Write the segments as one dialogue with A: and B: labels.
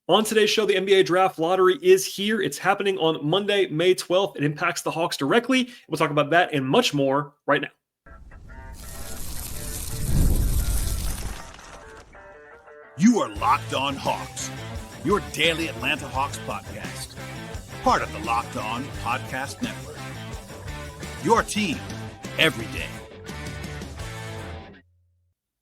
A: On today's show, the NBA Draft Lottery is here. It's happening on Monday, May 12th. It impacts the Hawks directly. We'll talk about that and much more right now.
B: You are Locked On Hawks, your daily Atlanta Hawks podcast. Part of the Locked On Podcast Network. Your team every day.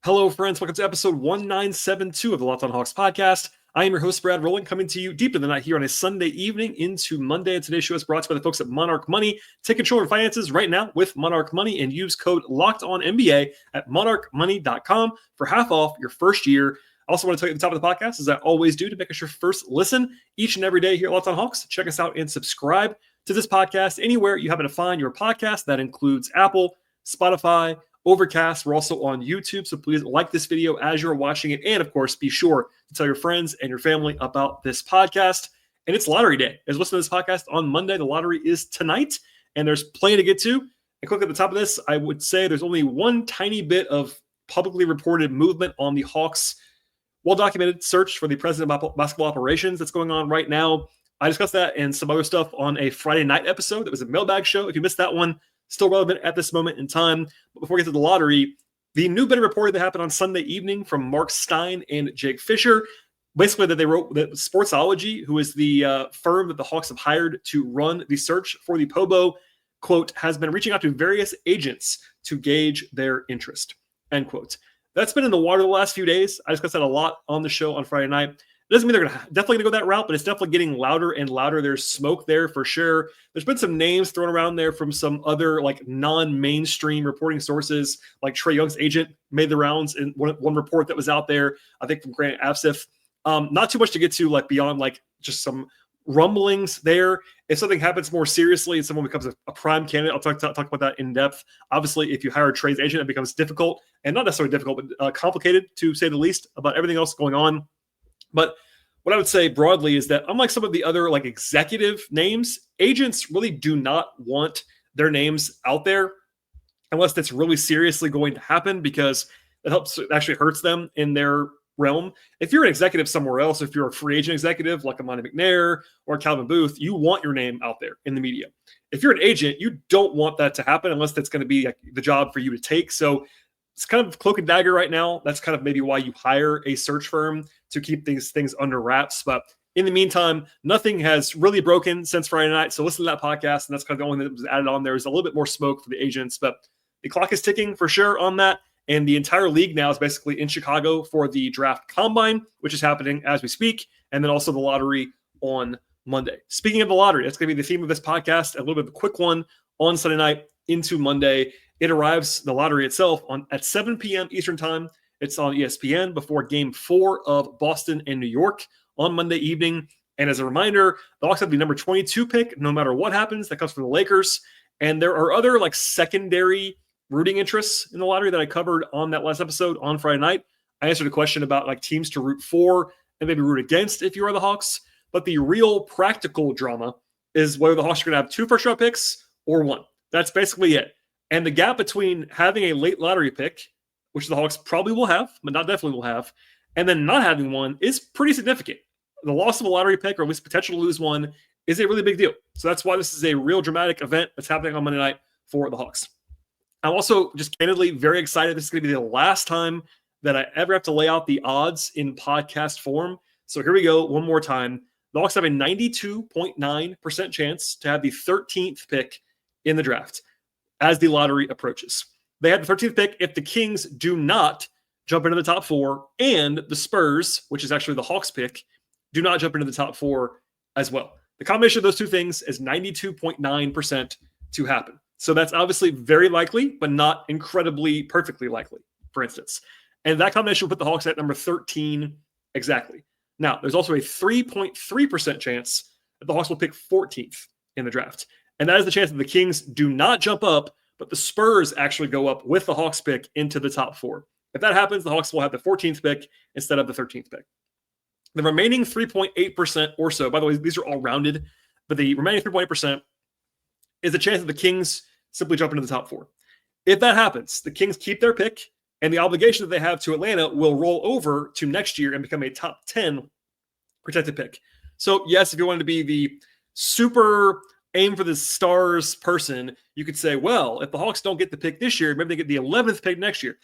A: Hello, friends. Welcome to episode 1972 of the Locked On Hawks podcast. I am your host, Rowland, coming to you deep in the night here on a Sunday evening into Monday. And today's show is brought to you by the folks at Monarch Money. Take control of your finances right now with Monarch Money and use code LOCKEDONNBA at monarchmoney.com for half off your first year. I also want to tell you at the top of the podcast, as I always do, to make us your first listen each and every day here at Locked On Hawks. Check us out and subscribe to this podcast anywhere you happen to find your podcast. That includes Apple, Spotify, Overcast. We're also on YouTube, so please like this video as you're watching it. And, of course, be sure to tell your friends and your family about this podcast. And it's lottery day. As listen to this podcast on Monday, the lottery is tonight, and there's plenty to get to. And quick at the top of this, I would say there's only one tiny bit of publicly reported movement on the Hawks' well-documented search for the president of basketball operations that's going on right now. I discussed that and some other stuff on a Friday night episode. That was a mailbag show. If you missed that one, still relevant at this moment in time. But before we get to the lottery, the new bit of reporting that happened on Sunday evening from Mark Stein and Jake Fisher, basically that they wrote that Sportsology, who is the firm that the Hawks have hired to run the search for the Pobo, quote, has been reaching out to various agents to gauge their interest, end quote. That's been in the water the last few days. I discussed that a lot on the show on Friday night. It doesn't mean they're definitely going to go that route, but it's definitely getting louder and louder. There's smoke there for sure. There's been some names thrown around there from some other like non-mainstream reporting sources, like Trae Young's agent made the rounds in one report that was out there, I think from Grant Afsif. Not too much to get to like beyond like just some rumblings there. If something happens more seriously and someone becomes a prime candidate, I'll talk about that in depth. Obviously, if you hire a Trae's agent, it becomes difficult, and not necessarily difficult, but complicated to say the least about everything else going on. But what I would say broadly is that unlike some of the other like executive names, agents really do not want their names out there unless that's really seriously going to happen, because it actually hurts them in their realm. If you're an executive somewhere else, if you're a free agent executive like Amani McNair or Calvin Booth, you want your name out there in the media. If you're an agent, you don't want that to happen unless that's going to be like the job for you to take. So it's kind of cloak and dagger right now. That's kind of maybe why you hire a search firm to keep these things under wraps. But in the meantime, nothing has really broken since Friday night. So listen to that podcast, and that's kind of the only thing that was added on. There's a little bit more smoke for the agents, but the clock is ticking for sure on that. And the entire league now is basically in Chicago for the draft combine, which is happening as we speak, and then also the lottery on Monday. Speaking of the lottery, that's going to be the theme of this podcast, a little bit of a quick one on Sunday night into Monday. It arrives, the lottery itself, at 7 p.m. Eastern time. It's on ESPN before Game 4 of Boston and New York on Monday evening. And as a reminder, the Hawks have the number 22 pick no matter what happens. That comes from the Lakers. And there are other like secondary rooting interests in the lottery that I covered on that last episode on Friday night. I answered a question about like teams to root for and maybe root against if you are the Hawks. But the real practical drama is whether the Hawks are going to have 2 first-round picks or 1. That's basically it. And the gap between having a late lottery pick, which the Hawks probably will have, but not definitely will have, and then not having one is pretty significant. The loss of a lottery pick, or at least potential to lose one, is a really big deal. So that's why this is a real dramatic event that's happening on Monday night for the Hawks. I'm also just candidly very excited. This is going to be the last time that I ever have to lay out the odds in podcast form. So here we go one more time. The Hawks have a 92.9% chance to have the 13th pick in the draft as the lottery approaches. They have the 13th pick if the Kings do not jump into the top 4, and the Spurs, which is actually the Hawks pick, do not jump into the top 4 as well. The combination of those two things is 92.9% to happen. So that's obviously very likely, but not incredibly perfectly likely, for instance. And that combination will put the Hawks at number 13 exactly. Now, there's also a 3.3% chance that the Hawks will pick 14th in the draft. And that is the chance that the Kings do not jump up, but the Spurs actually go up with the Hawks pick into the top 4. If that happens, the Hawks will have the 14th pick instead of the 13th pick. The remaining 3.8% or so, by the way, these are all rounded, but the remaining 3.8% is the chance that the Kings simply jump into the top 4. If that happens, the Kings keep their pick, and the obligation that they have to Atlanta will roll over to next year and become a top 10 protected pick. So yes, if you wanted to be the super aim for the stars person, you could say, well, if the Hawks don't get the pick this year, maybe they get the 11th pick next year.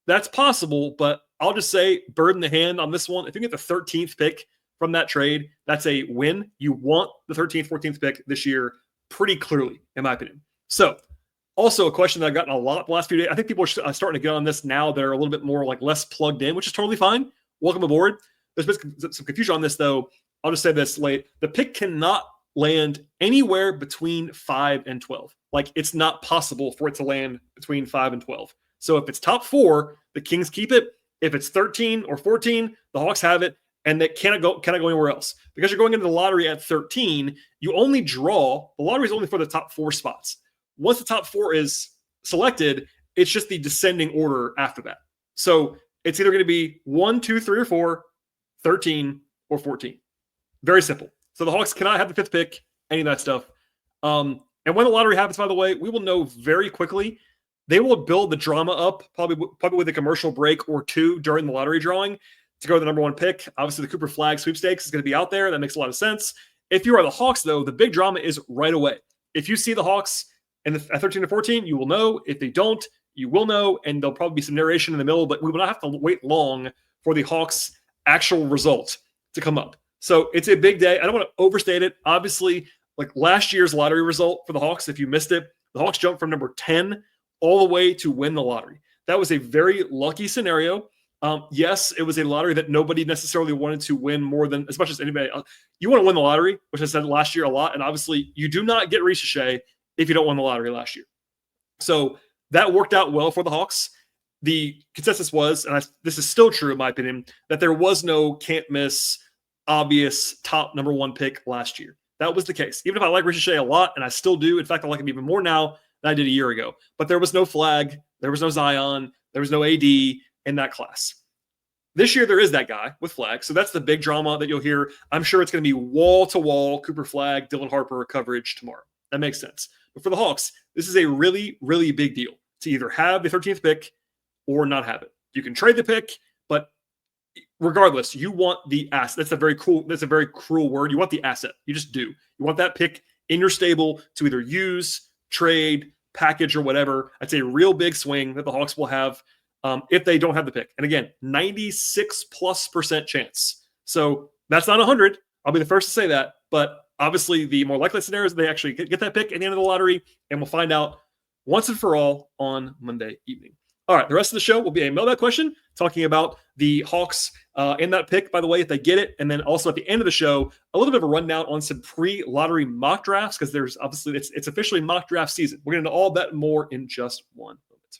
A: That's possible, but I'll just say bird in the hand on this one. If you get the 13th pick from that trade, that's a win. You want the 13th, 14th pick this year pretty clearly, in my opinion. So also a question that I've gotten a lot the last few days. I think people are starting to get on this now that are a little bit more like less plugged in, which is totally fine. Welcome aboard. There's been some confusion on this, though. I'll just say this late. The pick cannot land anywhere between 5 and 12. Like, it's not possible for it to land between 5 and 12. So if it's top 4, the Kings keep it. If it's 13 or 14, the Hawks have it, and they cannot go anywhere else. Because you're going into the lottery at 13, you only draw. The lottery is only for the top 4 spots. Once the top 4 is selected, it's just the descending order after that. So it's either going to be 1, 2, 3, or 4, 13, or 14. Very simple. So the Hawks cannot have the 5th pick, any of that stuff. And when the lottery happens, by the way, we will know very quickly. They will build the drama up, probably with a commercial break or 2 during the lottery drawing to go to the number 1 pick. Obviously, the Cooper Flag sweepstakes is going to be out there. That makes a lot of sense. If you are the Hawks, though, the big drama is right away. If you see the Hawks at 13 to 14, you will know. If they don't, you will know, and there'll probably be some narration in the middle, but we will not have to wait long for the Hawks' actual result to come up. So it's a big day. I don't want to overstate it. Obviously, like last year's lottery result for the Hawks, if you missed it, the Hawks jumped from number 10 all the way to win the lottery. That was a very lucky scenario. Yes, it was a lottery that nobody necessarily wanted to win more than as much as anybody else. You want to win the lottery, which I said last year a lot, and obviously you do not get ricochet if you don't win the lottery last year. So that worked out well for the Hawks. The consensus was, and this is still true in my opinion, that there was no can't miss obvious top number 1 pick last year. That was the case. Even if I like Ricochet a lot, and I still do. In fact, I like him even more now than I did a year ago. But there was no Flag. There was no Zion. There was no AD in that class. This year, there is that guy with Flag. So that's the big drama that you'll hear. I'm sure it's going to be wall-to-wall Cooper Flag, Dylan Harper coverage tomorrow. That makes sense. But for the Hawks, this is a really, really big deal to either have the 13th pick or not have it. You can trade the pick, but regardless, you want the asset. That's a very cruel word. You want the asset. You just do. You want that pick in your stable to either use, trade, package, or whatever. That's a real big swing that the Hawks will have if they don't have the pick. And again, 96+% chance. So that's not 100. I'll be the first to say that. But obviously, the more likely scenario is they actually get that pick at the end of the lottery, and we'll find out once and for all on Monday evening. All right, the rest of the show will be a mailbag question talking about the Hawks in that pick, by the way, if they get it. And then also at the end of the show, a little bit of a rundown on some pre-lottery mock drafts, because there's obviously, it's officially mock draft season. We're going to know all that and more in just one moment.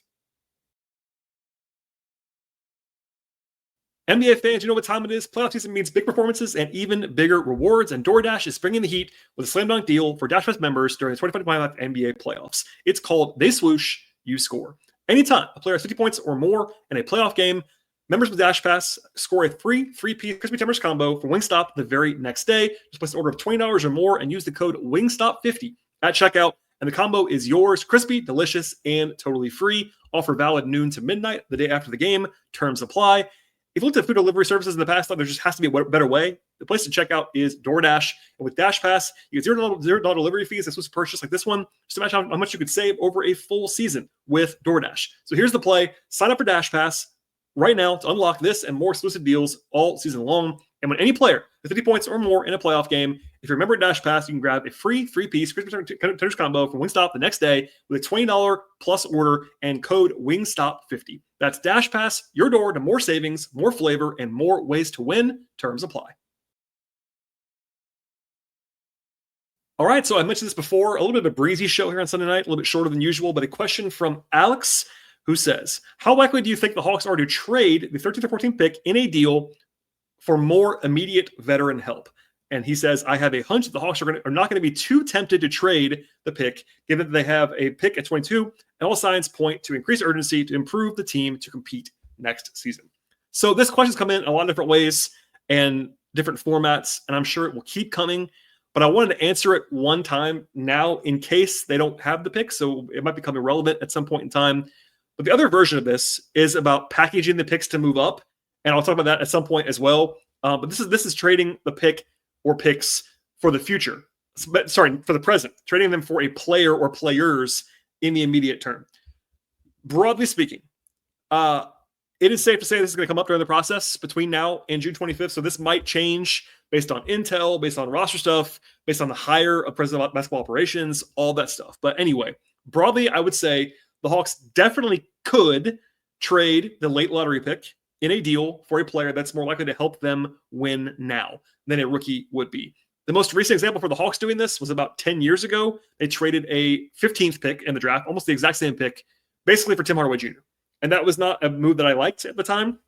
A: NBA fans, you know what time it is. Playoff season means big performances and even bigger rewards, and DoorDash is bringing the heat with a slam dunk deal for DashPass members during the 2025 NBA playoffs. It's called They Swoosh, You Score. Anytime a player has 50 points or more in a playoff game, members with DashPass score a free 3-piece crispy tenders combo from Wingstop the very next day. Just place an order of $20 or more and use the code WINGSTOP50 at checkout, and the combo is yours. Crispy, delicious, and totally free. Offer valid noon to midnight the day after the game. Terms apply. If you looked at food delivery services in the past, there just has to be a better way. The place to check out is DoorDash. And with DashPass, you get $0 delivery fees. This was purchased like this one. Just imagine how much you could save over a full season with DoorDash. So here's the play. Sign up for DashPass right now to unlock this and more exclusive deals all season long. And when any player has 50 points or more in a playoff game, if you're a member at DashPass, you can grab a free 3-piece crispy tenders combo from Wingstop the next day with a $20 plus order and code WINGSTOP50. That's DashPass, your door to more savings, more flavor, and more ways to win. Terms apply. All right, so I mentioned this before, a little bit of a breezy show here on Sunday night, a little bit shorter than usual, but a question from Alex, who says, how likely do you think the Hawks are to trade the 13th or 14th pick in a deal for more immediate veteran help? And he says, I have a hunch that the Hawks are not going to be too tempted to trade the pick, given that they have a pick at 22, and all signs point to increased urgency to improve the team to compete next season. So this question's come in a lot of different ways and different formats, and I'm sure it will keep coming. But I wanted to answer it one time now in case they don't have the pick, so it might become irrelevant at some point in time. But the other version of this is about packaging the picks to move up, and I'll talk about that at some point as well. But this is trading the pick or picks for the future. But sorry, for the present, trading them for a player or players in the immediate term. Broadly speaking, it is safe to say this is going to come up during the process between now and June 25th. So this might change based on intel, based on roster stuff, based on the hire of president of basketball operations, all that stuff. But anyway, broadly, I would say the Hawks definitely could trade the late lottery pick in a deal for a player that's more likely to help them win now than a rookie would be. The most recent example for the Hawks doing this was about 10 years ago. They traded a 15th pick in the draft, almost the exact same pick, basically for Tim Hardaway Jr. And that was not a move that I liked at the time,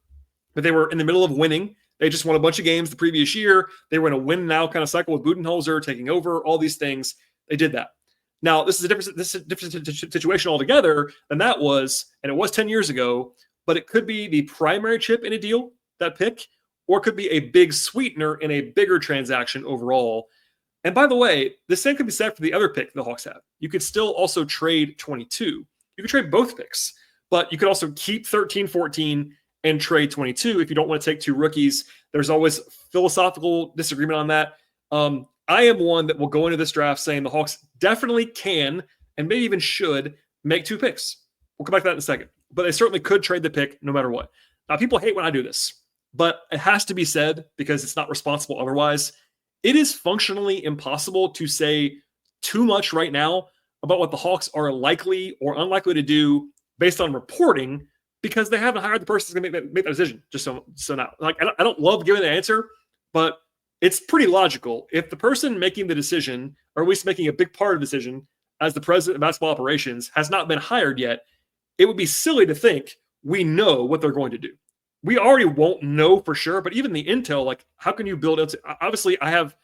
A: but they were in the middle of winning. They just won a bunch of games the previous year. They were in a win now kind of cycle with Budenholzer taking over, all these things. They did that. Now, this is a different situation altogether than that was, and it was 10 years ago, but it could be the primary chip in a deal, that pick, or it could be a big sweetener in a bigger transaction overall. And by the way, the same could be said for the other pick the Hawks have. You could still also trade 22. You could trade both picks, but you could also keep 13, 14 and trade 22 if you don't want to take two rookies. There's always philosophical disagreement on that. I am one that will go into this draft saying the Hawks definitely can and maybe even should make two picks. We'll come back to that in a second. But they certainly could trade the pick no matter what. Now, people hate when I do this, but it has to be said because it's not responsible otherwise. It is functionally impossible to say too much right now about what the Hawks are likely or unlikely to do based on reporting because they haven't hired the person who's going to make that decision. Just so now, like I don't love giving the answer, but it's pretty logical. If the person making the decision, or at least making a big part of the decision, as the president of basketball operations, has not been hired yet, it would be silly to think we know what they're going to do. We already won't know for sure, but even the intel, like how can you build it? Obviously, I have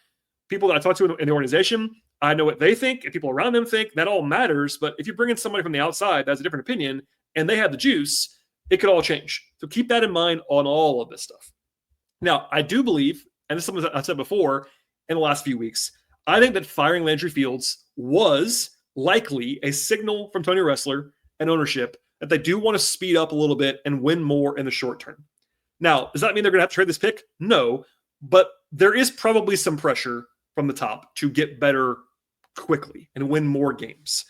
A: people that I talk to in the organization. I know what they think, and people around them think. That all matters. But if you bring in somebody from the outside that has a different opinion, and they have the juice, it could all change. So keep that in mind on all of this stuff. Now, I do believe, and this is something I said before in the last few weeks, I think that firing Landry Fields was likely a signal from Tony Ressler and ownership that they do want to speed up a little bit and win more in the short term. Now, does that mean they're going to have to trade this pick? No, but there is probably some pressure from the top to get better quickly and win more games.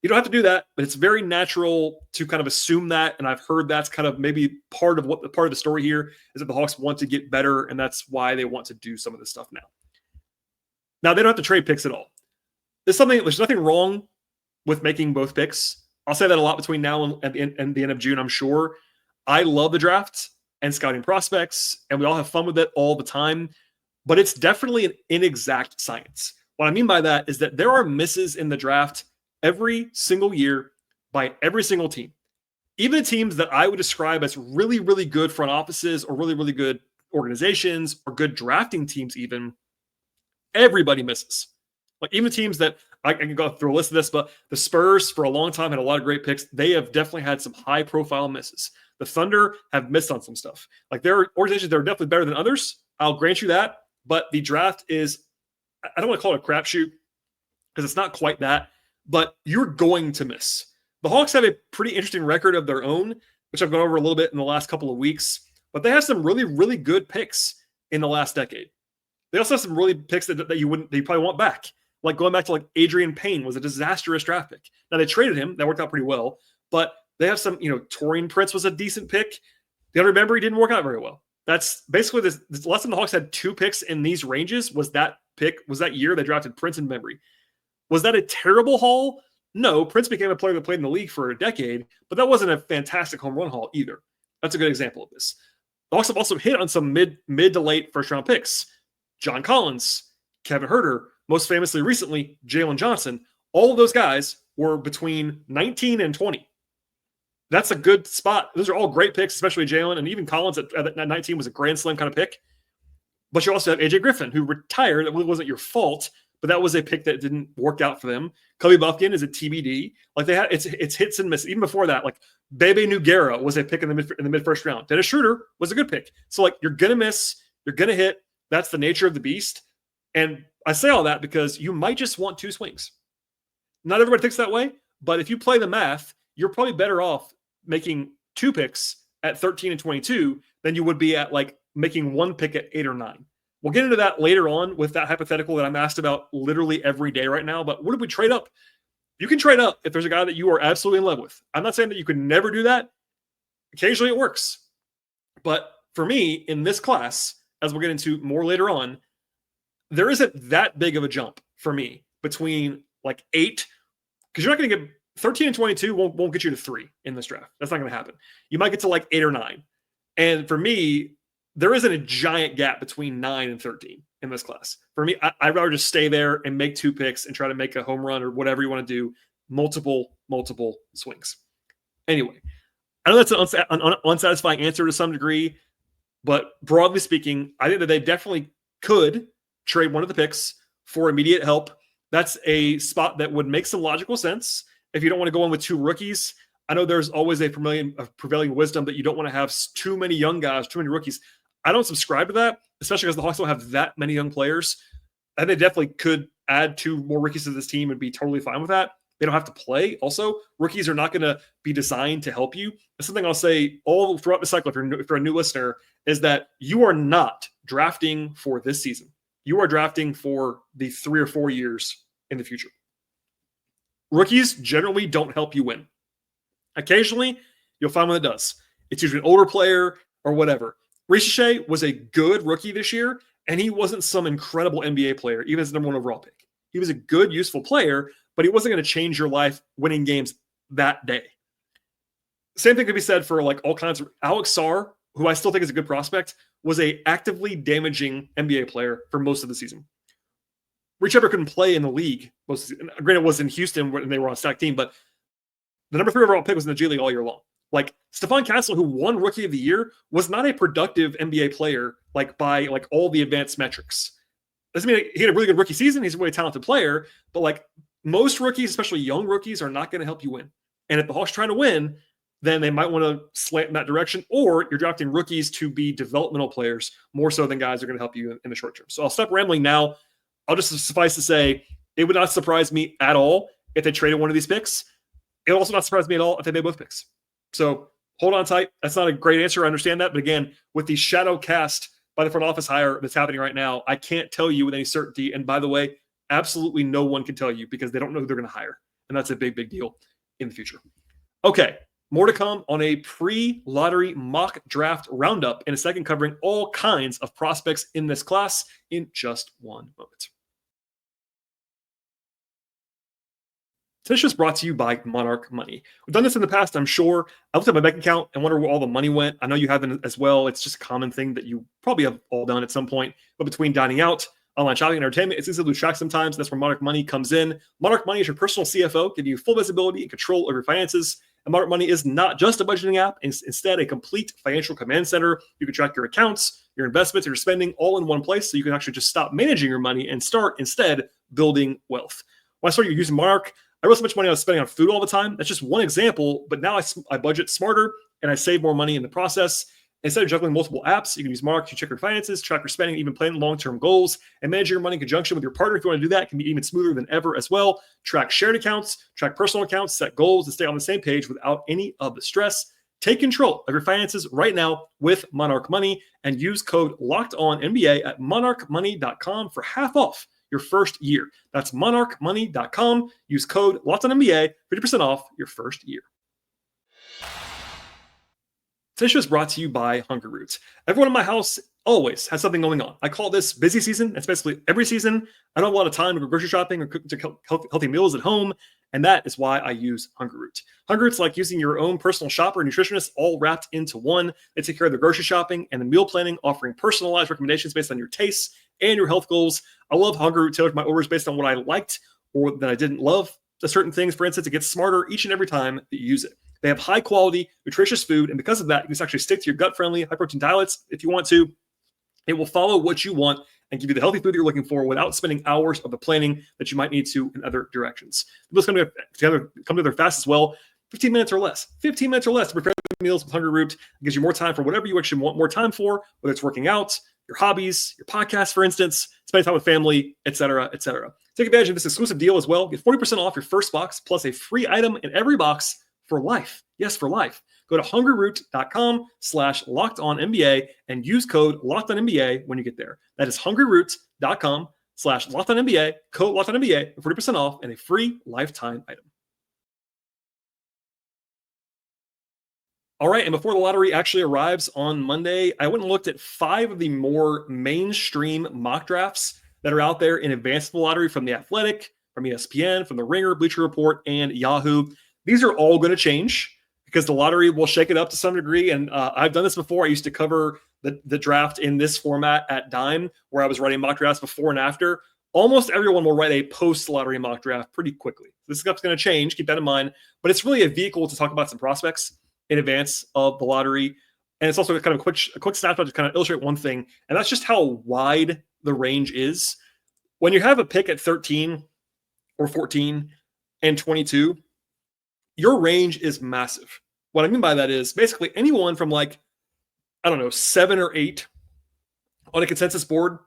A: You don't have to do that, but it's very natural to kind of assume that. And I've heard that's kind of maybe part of the story here is that the Hawks want to get better, and that's why they want to do some of this stuff now. Now, they don't have to trade picks at all. There's nothing wrong with making both picks. I'll say that a lot between now and the end of June, I'm sure. I love the draft and scouting prospects, and we all have fun with it all the time, but it's definitely an inexact science. What I mean by that is that there are misses in the draft every single year by every single team. Even the teams that I would describe as really, really good front offices or really, really good organizations or good drafting teams even, everybody misses. Like even teams that I can go through a list of this, but the Spurs for a long time had a lot of great picks. They have definitely had some high profile misses. The Thunder have missed on some stuff. Like there are organizations that are definitely better than others. I'll grant you that. But the draft is, I don't want to call it a crapshoot because it's not quite that, but you're going to miss. The Hawks have a pretty interesting record of their own, which I've gone over a little bit in the last couple of weeks, but they have some really, really good picks in the last decade. They also have some really picks that you probably want back. Like going back to like Adrian Payne was a disastrous draft pick. Now they traded him. That worked out pretty well, but they have some, Torian Prince was a decent pick. The other member, he didn't work out very well. That's basically this last time the Hawks had two picks in these ranges was that year they drafted Prince and Membry. Was that a terrible haul? No, Prince became a player that played in the league for a decade, but that wasn't a fantastic home run haul either. That's a good example of this. The Hawks have also hit on some mid to late first round picks. John Collins, Kevin Huerter, most famously recently, Jalen Johnson. All of those guys were between 19 and 20. That's a good spot. Those are all great picks, especially Jalen, and even Collins at 19 was a grand slam kind of pick. But you also have AJ Griffin, who retired. That wasn't your fault, but that was a pick that didn't work out for them. Cubby Buffkin is a TBD. Like they had, it's hits and misses. Even before that, like Bebe Nogueira was a pick in the mid first round. Dennis Schroeder was a good pick. So like you're gonna miss, you're gonna hit. That's the nature of the beast. And I say all that because you might just want two swings. Not everybody thinks that way, but if you play the math, you're probably better off making two picks at 13 and 22 than you would be at like making one pick at 8 or 9. We'll get into that later on with that hypothetical that I'm asked about literally every day right now. But what if we trade up? You can trade up if there's a guy that you are absolutely in love with. I'm not saying that you could never do that. Occasionally it works. But for me, in this class, as we'll get into more later on, there isn't that big of a jump for me between like 8, because you're not going to get 13 and 22 won't get you to 3 in this draft. That's not going to happen. You might get to like 8 or 9. And for me, there isn't a giant gap between 9 and 13 in this class. For me, I'd rather just stay there and make 2 picks and try to make a home run or whatever you want to do, multiple swings. Anyway, I know that's an unsatisfying answer to some degree, but broadly speaking, I think that they definitely could trade one of the picks for immediate help. That's a spot that would make some logical sense if you don't want to go in with 2 rookies. I know there's always a prevailing wisdom that you don't want to have too many young guys, too many rookies. I don't subscribe to that, especially because the Hawks don't have that many young players. And they definitely could add 2 more rookies to this team and be totally fine with that. They don't have to play. Also, rookies are not going to be designed to help you. That's something I'll say all throughout the cycle if you're a new listener, is that you are not drafting for this season. You are drafting for the 3 or 4 years in the future. Rookies generally don't help you win. Occasionally, you'll find one that does. It's usually an older player or whatever. Richiche was a good rookie this year, and he wasn't some incredible NBA player, even as the number 1 overall pick. He was a good, useful player, but he wasn't going to change your life winning games that day. Same thing could be said for like all kinds of Alex Sarr, who I still think is a good prospect, was a actively damaging NBA player for most of the season. Richiche couldn't play in the league most of the season. Granted, it was in Houston when they were on a stacked team, but the number 3 overall pick was in the G League all year long. Like Stephon Castle, who won Rookie of the Year, was not a productive NBA player by all the advanced metrics. Doesn't mean he had a really good rookie season. He's a really talented player, but like most rookies, especially young rookies, are not going to help you win. And if the Hawks are trying to win, then they might want to slant in that direction, or you're drafting rookies to be developmental players more so than guys who are going to help you in the short term. So I'll stop rambling now. I'll just suffice to say, it would not surprise me at all if they traded one of these picks. It would also not surprise me at all if they made both picks. So hold on tight. That's not a great answer. I understand that. But again, with the shadow cast by the front office hire that's happening right now, I can't tell you with any certainty. And by the way, absolutely no one can tell you because they don't know who they're going to hire. And that's a big, big deal in the future. Okay, more to come on a pre-lottery mock draft roundup in a second, covering all kinds of prospects in this class in just one moment. Today's show is brought to you by Monarch Money. We've done this in the past, I'm sure. I looked at my bank account and wonder where all the money went. I know you haven't as well. It's just a common thing that you probably have all done at some point. But between dining out, online shopping, and entertainment, it's easy to lose track sometimes. That's where Monarch Money comes in. Monarch Money is your personal CFO, giving you full visibility and control over your finances. And Monarch Money is not just a budgeting app. It's instead a complete financial command center. You can track your accounts, your investments, and your spending all in one place, so you can actually just stop managing your money and start instead building wealth. When I started using Monarch, I realized how much money I was spending on food all the time. That's just one example, but now I budget smarter and I save more money in the process. Instead of juggling multiple apps, you can use Monarch to check your finances, track your spending, even plan long-term goals, and manage your money in conjunction with your partner. If you want to do that, it can be even smoother than ever as well. Track shared accounts, track personal accounts, set goals, and stay on the same page without any of the stress. Take control of your finances right now with Monarch Money and use code LOCKEDONNBA at monarchmoney.com for half off your first year. That's monarchmoney.com. Use code LOCKEDONNBA, 50% off your first year. Today's show is brought to you by Hungry Roots. Everyone in my house always has something going on. I call this busy season. It's basically every season. I don't have a lot of time to go grocery shopping or cook healthy meals at home, and that is why I use Hungry Roots. Hungry Roots, like using your own personal shopper and nutritionist, all wrapped into one. They take care of the grocery shopping and the meal planning, offering personalized recommendations based on your tastes and your health goals. I love Hungry Roots tailored my orders based on what I liked or that I didn't love. The certain things, for instance, it gets smarter each and every time that you use it. They have high quality, nutritious food, and because of that, you can actually stick to your gut-friendly, high-protein diets if you want to. It will follow what you want and give you the healthy food you're looking for without spending hours of the planning that you might need to in other directions. The meals come together fast as well. 15 minutes or less. 15 minutes or less to prepare meals with Hungry Root. It gives you more time for whatever you actually want more time for, whether it's working out, your hobbies, your podcast, for instance, spending time with family, etc., etc. Take advantage of this exclusive deal as well. Get 40% off your first box plus a free item in every box for life. Yes, for life. Go to hungryroot.com/lockedonnba and use code LockedOnNBA when you get there. That is hungryroot.com/LockedOnNBA, code LockedOnNBA for 40% off and a free lifetime item. All right, and before the lottery actually arrives on Monday, I went and looked at 5 of the more mainstream mock drafts that are out there in advance of the lottery from The Athletic, from ESPN, from The Ringer, Bleacher Report, and Yahoo. These are all going to change because the lottery will shake it up to some degree, and I've done this before. I used to cover the draft in this format at Dime, where I was writing mock drafts before and after. Almost everyone will write a post-lottery mock draft pretty quickly. This stuff's going to change, keep that in mind, but it's really a vehicle to talk about some prospects in advance of the lottery. And it's also kind of a quick snapshot to kind of illustrate one thing, and that's just how wide the range is. When you have a pick at 13 or 14 and 22, your range is massive. What I mean by that is basically anyone from 7 or 8 on a consensus board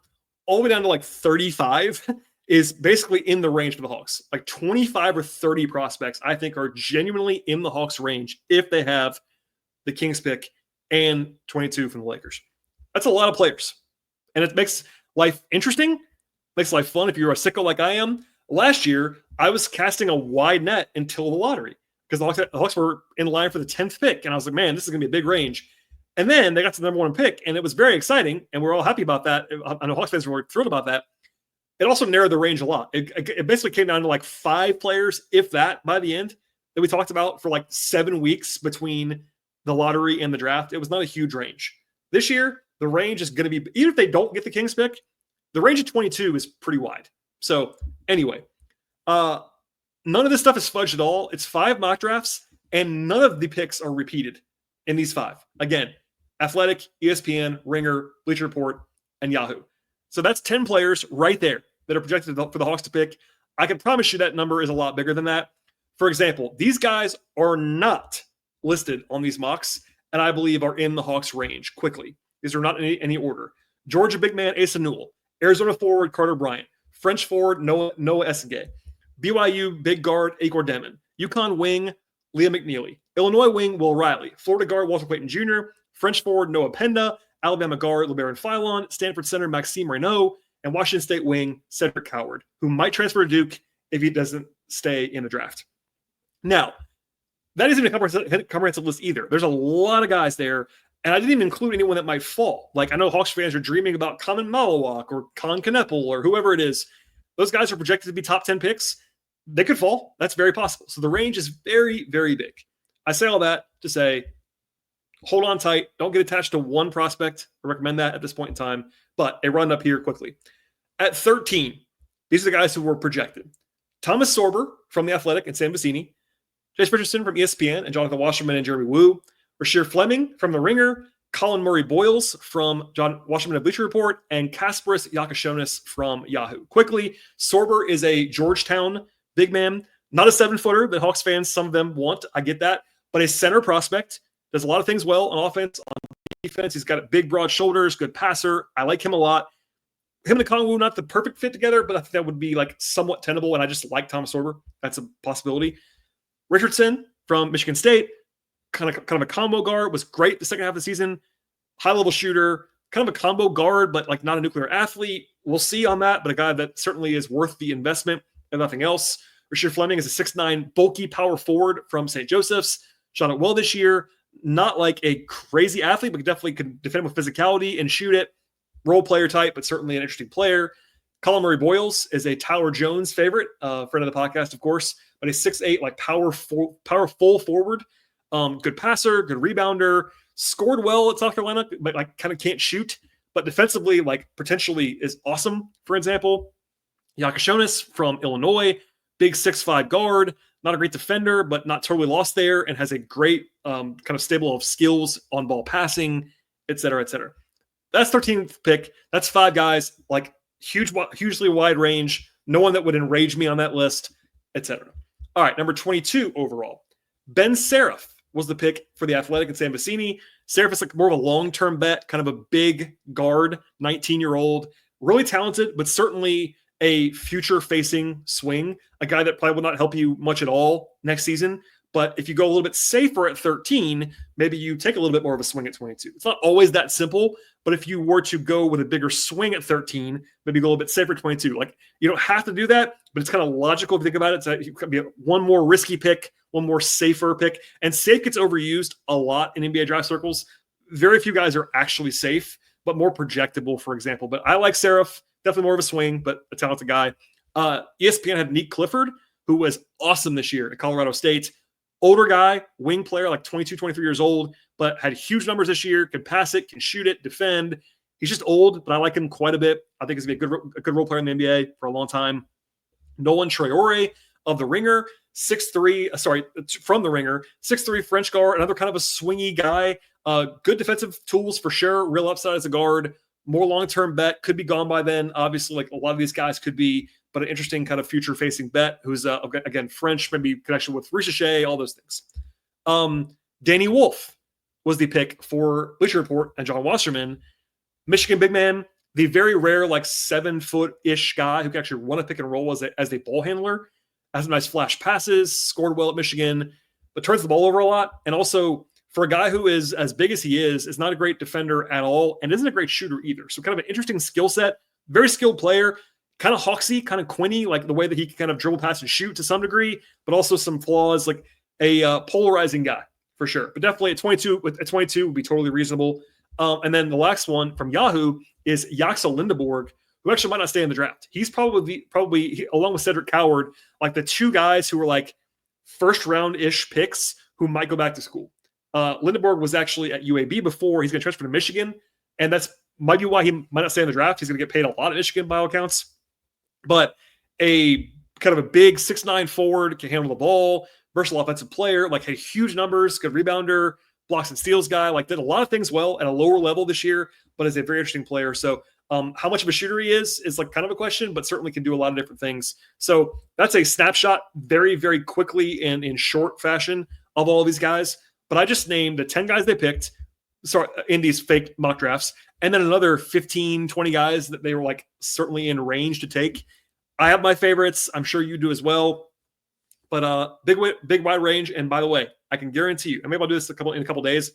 A: all the way down to 35 is basically in the range for the Hawks. 25 or 30 prospects, I think, are genuinely in the Hawks range if they have the Kings pick and 22 from the Lakers. That's a lot of players. And it makes life interesting, makes life fun if you're a sicko like I am. Last year, I was casting a wide net until the lottery because the Hawks were in line for the 10th pick. And I was like, man, this is going to be a big range. And then they got to the number 1 pick, and it was very exciting. And we're all happy about that. I know Hawks fans were thrilled about that. It also narrowed the range a lot. It basically came down to 5 players, if that, by the end, that we talked about for 7 weeks between the lottery and the draft. It was not a huge range. This year, the range is going to be, even if they don't get the Kings pick, the range of 22 is pretty wide. So anyway, none of this stuff is fudged at all. It's 5 mock drafts, and none of the picks are repeated in these 5. Again, Athletic, ESPN, Ringer, Bleacher Report, and Yahoo. So that's 10 players right there that are projected for the Hawks to pick. I can promise you that number is a lot bigger than that. For example, these guys are not listed on these mocks, and I believe are in the Hawks range quickly. These are not in any order. Georgia big man Asa Newell, Arizona forward Carter Bryant, French forward Noah Essengay, BYU big guard Igor Demon, UConn wing Liam McNeely, Illinois wing Will Riley, Florida guard Walter Payton Jr., French forward Noah Penda, Alabama guard LeBaron Philon, Stanford center Maxime Renaud, and Washington State wing Cedric Coward, who might transfer to Duke if he doesn't stay in the draft. Now, that isn't a comprehensive list either. There's a lot of guys there, and I didn't even include anyone that might fall. I know Hawks fans are dreaming about Common Malawak or Con Kneppel or whoever it is. Those guys are projected to be top 10 picks. They could fall. That's very possible. So the range is very, very big. I say all that to say, hold on tight. Don't get attached to one prospect. I recommend that at this point in time. But a run up here quickly. At 13, these are the guys who were projected. Thomas Sorber from The Athletic and Sam Vecini. Jace Richardson from ESPN and Jonathan Wasserman and Jeremy Woo. Rasheer Fleming from The Ringer. Colin Murray Boyles from John Wasserman of Bleacher Report. And Kasparis Yakashonis from Yahoo. Quickly, Sorber is a Georgetown big man. Not a 7-footer that Hawks fans, some of them want. I get that. But a center prospect. Does a lot of things well on offense, on defense. He's got big, broad shoulders, good passer. I like him a lot. Him and Kongwu, not the perfect fit together, but I think that would be somewhat tenable, and I just like Thomas Sorber. That's a possibility. Richardson from Michigan State, kind of a combo guard, was great the second half of the season. High-level shooter, kind of a combo guard, but not a nuclear athlete. We'll see on that, but a guy that certainly is worth the investment and nothing else. Rasheer Fleming is a 6'9", bulky power forward from St. Joseph's. Shot it well this year. Not a crazy athlete, but definitely could defend with physicality and shoot it. Role player type, but certainly an interesting player. Colin Murray Boyles is a Tyler Jones favorite, friend of the podcast, of course, but a 6'8", powerful forward. Good passer, good rebounder, scored well at South Carolina, but kind of can't shoot. But defensively, potentially is awesome. For example, Yakashonis from Illinois, big 6'5" guard. Not a great defender, but not totally lost there, and has a great kind of stable of skills on ball passing, et cetera, et cetera. That's 13th pick. That's 5 guys, hugely wide range. No one that would enrage me on that list, et cetera. All right, number 22 overall. Ben Seraph was the pick for The Athletic and Sam Vecini. Seraph is more of a long-term bet, kind of a big guard, 19-year-old, really talented, but certainly a future-facing swing, a guy that probably will not help you much at all next season, But if you go a little bit safer at 13, maybe you take a little bit more of a swing at 22. It's not always that simple, but if you were to go with a bigger swing at 13, maybe go a little bit safer at 22. Like, you don't have to do that, but it's kind of logical if you think about it. It could be one more risky pick, one more safer pick. And safe gets overused a lot in NBA draft circles. Very few guys are actually safe, but more projectable, for example. But I like Seraph, definitely more of a swing, but a talented guy. ESPN had Nick Clifford, who was awesome this year at Colorado State. Older guy, wing player, like 22, 23 years old, but had huge numbers this year, can pass it, can shoot it, defend. He's just old, but I like him quite a bit. I think he's going to be a good role player in the NBA for a long time. Nolan Traore of the Ringer, 6'3", from the Ringer, 6'3" French guard, another kind of a swingy guy. Good defensive tools for sure, real upside as a guard. More long-term bet, could be gone by then. Obviously, like a lot of these guys could be, but an interesting kind of future-facing bet who's, again, French, maybe connection with Richichet, all those things. Danny Wolf was the pick for Bleacher Report and John Wasserman. Michigan big man, the very rare, like 7-foot-ish guy who can actually run a pick and roll as a ball handler, has some nice flash passes, scored well at Michigan, but turns the ball over a lot. And also, for a guy who is as big as he is not a great defender at all and isn't a great shooter either. So kind of an interesting skill set, very skilled player, kind of Hawksy, kind of Quinny, like the way that he can kind of dribble, pass, and shoot to some degree, but also some flaws, like a polarizing guy for sure. But definitely at 22 would be totally reasonable. And then the last one from Yahoo is Yaxel Lindeborg, who actually might not stay in the draft. He's probably along with Cedric Coward, like the two guys who were like first round-ish picks who might go back to school. Lindeborg was actually at UAB before. He's going to transfer to Michigan, and that's might be why he might not stay in the draft. He's going to get paid a lot at Michigan by all accounts. But a kind of a big 6'9" forward, can handle the ball, versatile offensive player, like had huge numbers, good rebounder, blocks and steals guy, like did a lot of things well at a lower level this year, but is a very interesting player. So how much of a shooter he is like kind of a question, but certainly can do a lot of different things. So that's a snapshot very, very quickly and in short fashion of all of these guys. But I just named the 10 guys they picked in these fake mock drafts, and then another 15, 20 guys that they were like certainly in range to take. I have my favorites. I'm sure you do as well. But big wide range. And by the way, I can guarantee you, and maybe I'll do this in a couple days,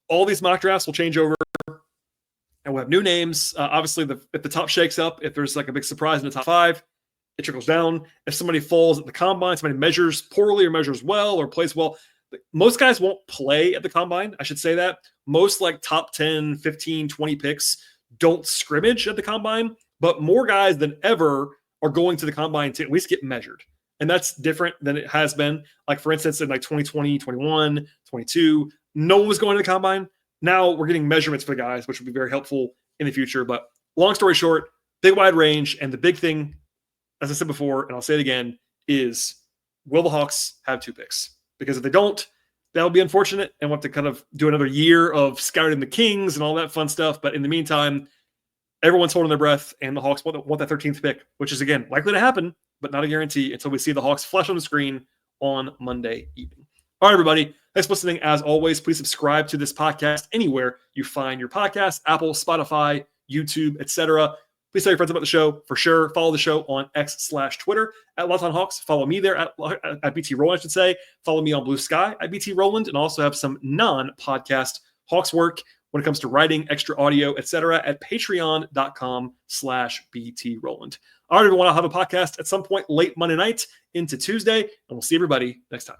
A: all these mock drafts will change over and we'll have new names. Obviously, if the top shakes up, if there's like a big surprise in the top 5, it trickles down. If somebody falls at the combine, somebody measures poorly or measures well or plays well, most guys won't play at the combine. I should say that. Most like top 10, 15, 20 picks don't scrimmage at the combine, but more guys than ever are going to the combine to at least get measured. And that's different than it has been. Like, for instance, in like 2020, 21, 22, no one was going to the combine. Now we're getting measurements for the guys, which will be very helpful in the future. But long story short, big wide range. And the big thing, as I said before, and I'll say it again, is will the Hawks have 2 picks? Because if they don't, that'll be unfortunate and we'll have to kind of do another year of scouting the Kings and all that fun stuff. But in the meantime, everyone's holding their breath, and the Hawks want that 13th pick, which is, again, likely to happen, but not a guarantee until we see the Hawks flash on the screen on Monday evening. All right, everybody. Thanks for listening. As always, please subscribe to this podcast anywhere you find your podcast, Apple, Spotify, YouTube, etc. Please tell your friends about the show for sure. Follow the show on X/Twitter at Locked On Hawks. Follow me there at BT Rowland, I should say. Follow me on Blue Sky at BT Rowland, and also have some non-podcast Hawks work when it comes to writing, extra audio, etc. at patreon.com/BT Rowland. All right, everyone, I'll have a podcast at some point late Monday night into Tuesday, and we'll see everybody next time.